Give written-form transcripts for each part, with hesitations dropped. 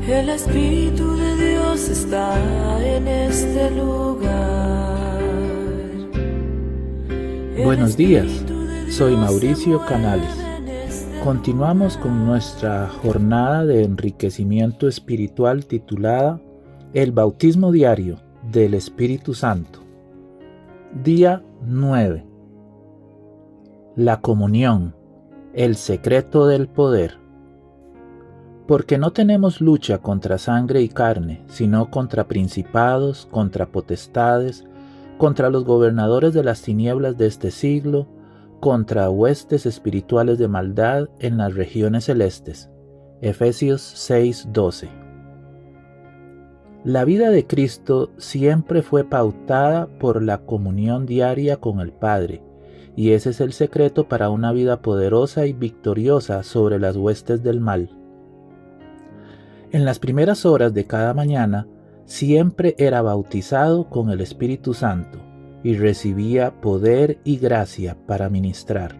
El Espíritu de Dios está en este lugar. Buenos días, soy Mauricio Canales. Continuamos con nuestra jornada de enriquecimiento espiritual titulada El bautismo diario del Espíritu Santo. Día 9. La comunión, el secreto del poder. Porque no tenemos lucha contra sangre y carne, sino contra principados, contra potestades, contra los gobernadores de las tinieblas de este siglo, contra huestes espirituales de maldad en las regiones celestes. Efesios 6:12. La vida de Cristo siempre fue pautada por la comunión diaria con el Padre, y ese es el secreto para una vida poderosa y victoriosa sobre las huestes del mal. En las primeras horas de cada mañana, siempre era bautizado con el Espíritu Santo y recibía poder y gracia para ministrar.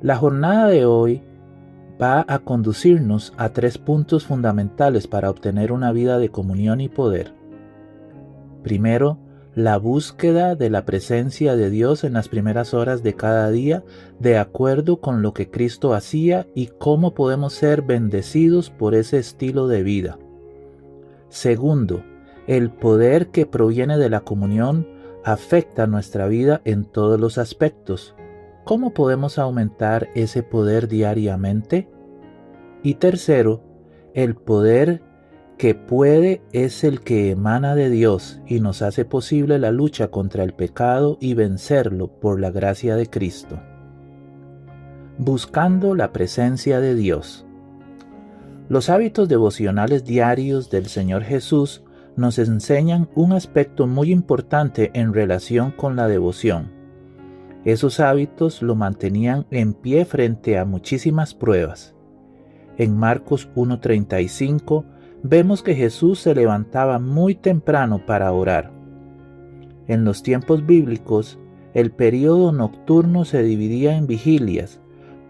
La jornada de hoy va a conducirnos a 3 puntos fundamentales para obtener una vida de comunión y poder. Primero, la búsqueda de la presencia de Dios en las primeras horas de cada día, de acuerdo con lo que Cristo hacía y cómo podemos ser bendecidos por ese estilo de vida. Segundo, el poder que proviene de la comunión afecta nuestra vida en todos los aspectos. ¿Cómo podemos aumentar ese poder diariamente? Y tercero, el poder que puede es el que emana de Dios y nos hace posible la lucha contra el pecado y vencerlo por la gracia de Cristo. Buscando la presencia de Dios. Los hábitos devocionales diarios del Señor Jesús nos enseñan un aspecto muy importante en relación con la devoción. Esos hábitos lo mantenían en pie frente a muchísimas pruebas. En Marcos 1:35 vemos que Jesús se levantaba muy temprano para orar. En los tiempos bíblicos, el período nocturno se dividía en vigilias,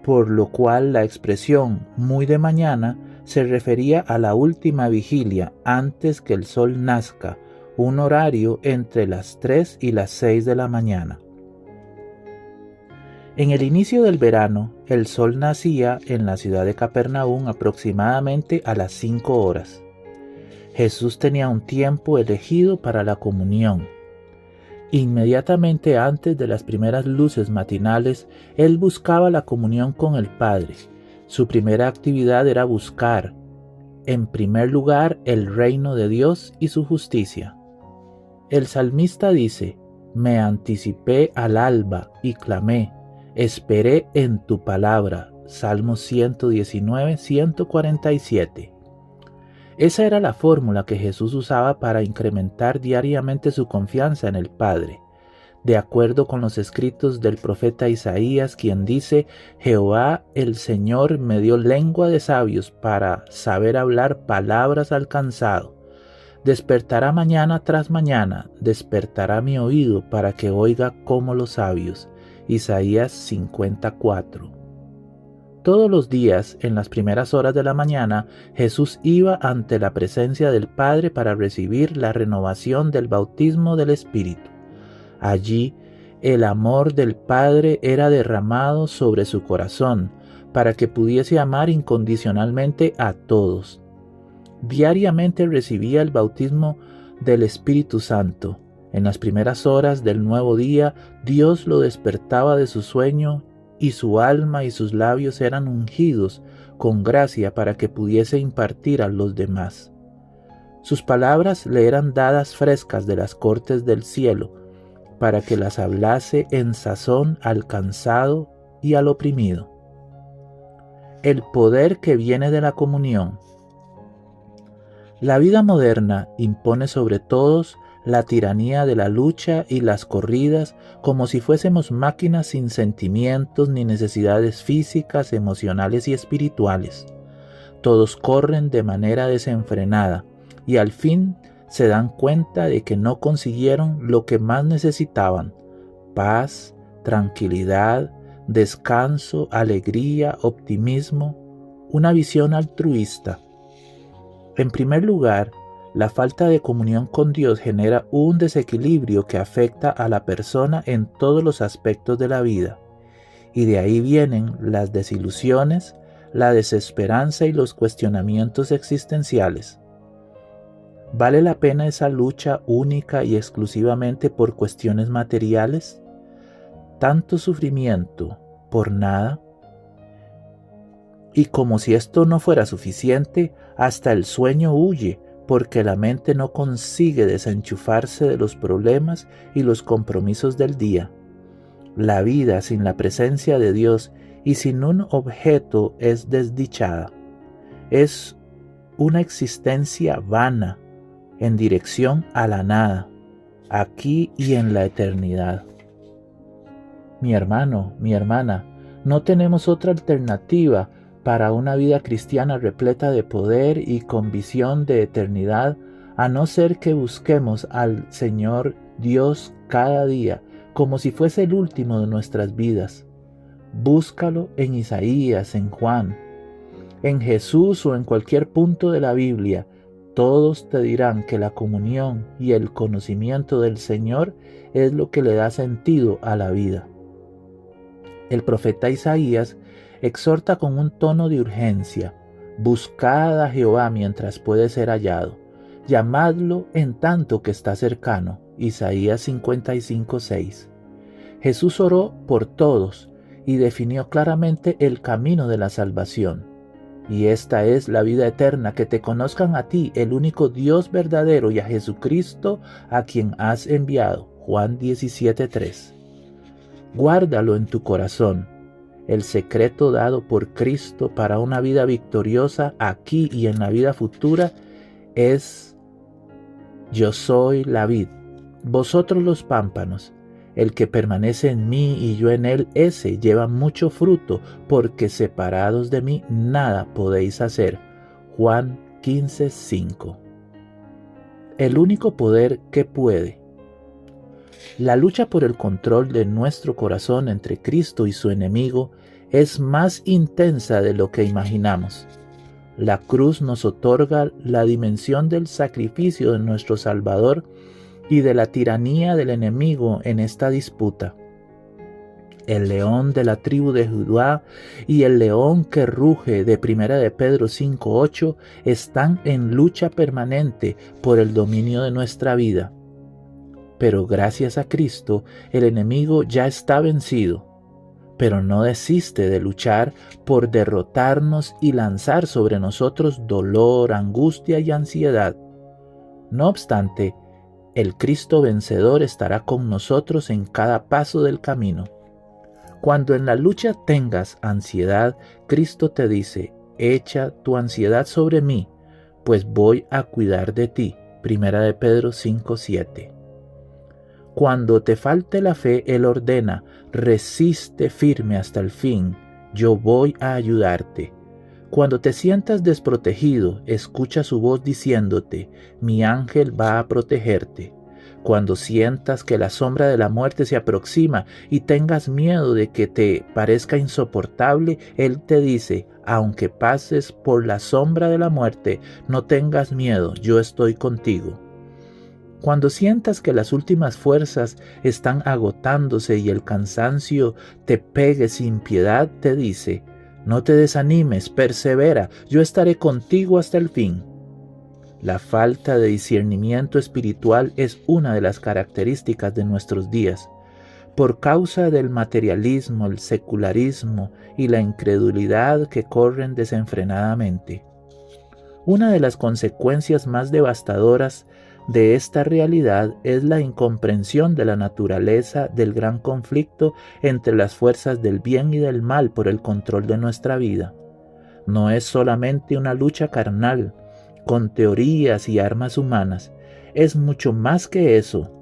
por lo cual la expresión muy de mañana se refería a la última vigilia antes que el sol nazca, un horario entre las 3 y las 6 de la mañana. En el inicio del verano, el sol nacía en la ciudad de Capernaum aproximadamente a las 5 horas. Jesús tenía un tiempo elegido para la comunión. Inmediatamente antes de las primeras luces matinales, él buscaba la comunión con el Padre. Su primera actividad era buscar, en primer lugar, el reino de Dios y su justicia. El salmista dice: «Me anticipé al alba y clamé, esperé en tu palabra». Salmos 119, 147. Esa era la fórmula que Jesús usaba para incrementar diariamente su confianza en el Padre. De acuerdo con los escritos del profeta Isaías, quien dice: «Jehová el Señor me dio lengua de sabios para saber hablar palabras al cansado. Despertará mañana tras mañana, despertará mi oído para que oiga como los sabios». Isaías 54. Todos los días, en las primeras horas de la mañana, Jesús iba ante la presencia del Padre para recibir la renovación del bautismo del Espíritu. Allí, el amor del Padre era derramado sobre su corazón para que pudiese amar incondicionalmente a todos. Diariamente recibía el bautismo del Espíritu Santo. En las primeras horas del nuevo día, Dios lo despertaba de su sueño y su alma y sus labios eran ungidos con gracia para que pudiese impartir a los demás. Sus palabras le eran dadas frescas de las cortes del cielo, para que las hablase en sazón al cansado y al oprimido. El poder que viene de la comunión. La vida moderna impone sobre todos la tiranía de la lucha y las corridas, como si fuésemos máquinas sin sentimientos ni necesidades físicas, emocionales y espirituales. Todos corren de manera desenfrenada y al fin se dan cuenta de que no consiguieron lo que más necesitaban: paz, tranquilidad, descanso, alegría, optimismo, una visión altruista. En primer lugar, la falta de comunión con Dios genera un desequilibrio que afecta a la persona en todos los aspectos de la vida, y de ahí vienen las desilusiones, la desesperanza y los cuestionamientos existenciales. ¿Vale la pena esa lucha única y exclusivamente por cuestiones materiales? ¿Tanto sufrimiento por nada? Y como si esto no fuera suficiente, hasta el sueño huye, porque la mente no consigue desenchufarse de los problemas y los compromisos del día. La vida sin la presencia de Dios y sin un objeto es desdichada. Es una existencia vana, en dirección a la nada, aquí y en la eternidad. Mi hermano, mi hermana, no tenemos otra alternativa para una vida cristiana repleta de poder y con visión de eternidad, a no ser que busquemos al Señor Dios cada día, como si fuese el último de nuestras vidas. Búscalo en Isaías, en Juan, en Jesús o en cualquier punto de la Biblia. Todos te dirán que la comunión y el conocimiento del Señor es lo que le da sentido a la vida. El profeta Isaías exhorta con un tono de urgencia: buscad a Jehová mientras puede ser hallado, llamadlo en tanto que está cercano. Isaías 55:6. Jesús oró por todos y definió claramente el camino de la salvación. Y esta es la vida eterna, que te conozcan a ti, el único Dios verdadero, y a Jesucristo, a quien has enviado. Juan 17:3. Guárdalo en tu corazón. El secreto dado por Cristo para una vida victoriosa aquí y en la vida futura es: yo soy la vid, vosotros los pámpanos. El que permanece en mí y yo en él, ese lleva mucho fruto, porque separados de mí nada podéis hacer. Juan 15:5. El único poder que puede. La lucha por el control de nuestro corazón entre Cristo y su enemigo es más intensa de lo que imaginamos. La cruz nos otorga la dimensión del sacrificio de nuestro Salvador y de la tiranía del enemigo en esta disputa. El león de la tribu de Judá y el león que ruge de 1 de Pedro 5:8 están en lucha permanente por el dominio de nuestra vida. Pero gracias a Cristo, el enemigo ya está vencido, pero no desiste de luchar por derrotarnos y lanzar sobre nosotros dolor, angustia y ansiedad. No obstante, el Cristo vencedor estará con nosotros en cada paso del camino. Cuando en la lucha tengas ansiedad, Cristo te dice: echa tu ansiedad sobre mí, pues voy a cuidar de ti. 1 de Pedro 5:7. Cuando te falte la fe, Él ordena: resiste firme hasta el fin, yo voy a ayudarte. Cuando te sientas desprotegido, escucha su voz diciéndote: mi ángel va a protegerte. Cuando sientas que la sombra de la muerte se aproxima y tengas miedo de que te parezca insoportable, Él te dice: aunque pases por la sombra de la muerte, no tengas miedo, yo estoy contigo. Cuando sientas que las últimas fuerzas están agotándose y el cansancio te pegue sin piedad, te dice: no te desanimes, persevera, yo estaré contigo hasta el fin. La falta de discernimiento espiritual es una de las características de nuestros días. Por causa del materialismo, el secularismo y la incredulidad que corren desenfrenadamente. Una de las consecuencias más devastadoras de esta realidad es la incomprensión de la naturaleza del gran conflicto entre las fuerzas del bien y del mal por el control de nuestra vida. No es solamente una lucha carnal, con teorías y armas humanas, es mucho más que eso,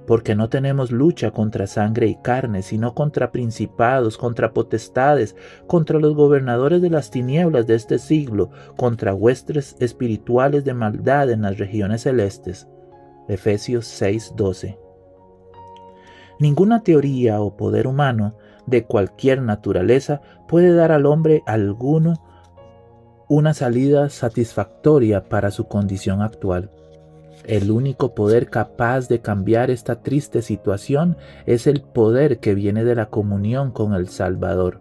porque no tenemos lucha contra sangre y carne, sino contra principados, contra potestades, contra los gobernadores de las tinieblas de este siglo, contra huestes espirituales de maldad en las regiones celestes. Efesios 6:12. Ninguna teoría o poder humano de cualquier naturaleza puede dar al hombre alguno una salida satisfactoria para su condición actual. El único poder capaz de cambiar esta triste situación es el poder que viene de la comunión con el Salvador.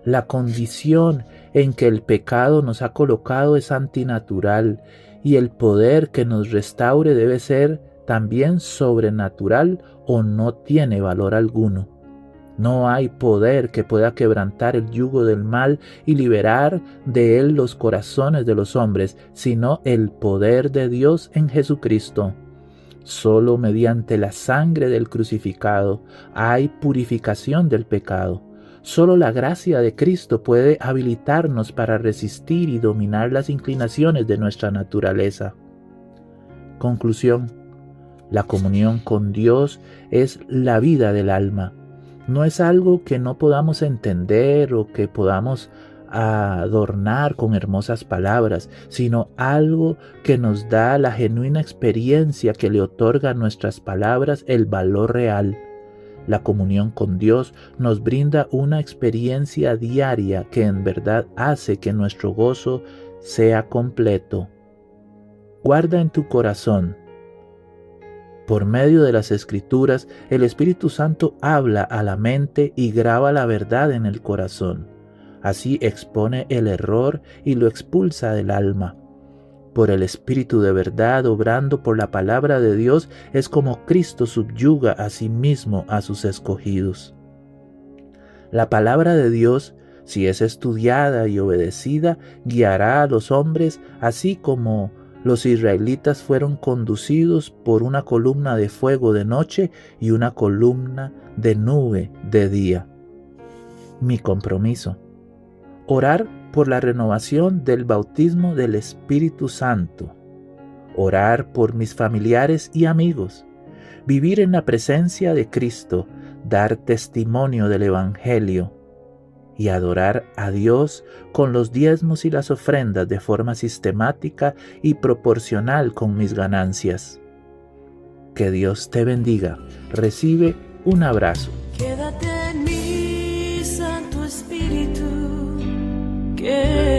La condición en que el pecado nos ha colocado es antinatural y el poder que nos restaure debe ser también sobrenatural o no tiene valor alguno. No hay poder que pueda quebrantar el yugo del mal y liberar de él los corazones de los hombres, sino el poder de Dios en Jesucristo. Solo mediante la sangre del crucificado hay purificación del pecado. Solo la gracia de Cristo puede habilitarnos para resistir y dominar las inclinaciones de nuestra naturaleza. Conclusión: la comunión con Dios es la vida del alma. No es algo que no podamos entender o que podamos adornar con hermosas palabras, sino algo que nos da la genuina experiencia que le otorga a nuestras palabras el valor real. La comunión con Dios nos brinda una experiencia diaria que en verdad hace que nuestro gozo sea completo. Guarda en tu corazón. Por medio de las Escrituras, el Espíritu Santo habla a la mente y graba la verdad en el corazón. Así expone el error y lo expulsa del alma. Por el Espíritu de verdad, obrando por la palabra de Dios, es como Cristo subyuga a sí mismo a sus escogidos. La palabra de Dios, si es estudiada y obedecida, guiará a los hombres, así como los israelitas fueron conducidos por una columna de fuego de noche y una columna de nube de día. Mi compromiso: orar por la renovación del bautismo del Espíritu Santo, orar por mis familiares y amigos, vivir en la presencia de Cristo, dar testimonio del Evangelio y adorar a Dios con los diezmos y las ofrendas de forma sistemática y proporcional con mis ganancias. Que Dios te bendiga. Recibe un abrazo. Quédate en mí, Santo Espíritu, que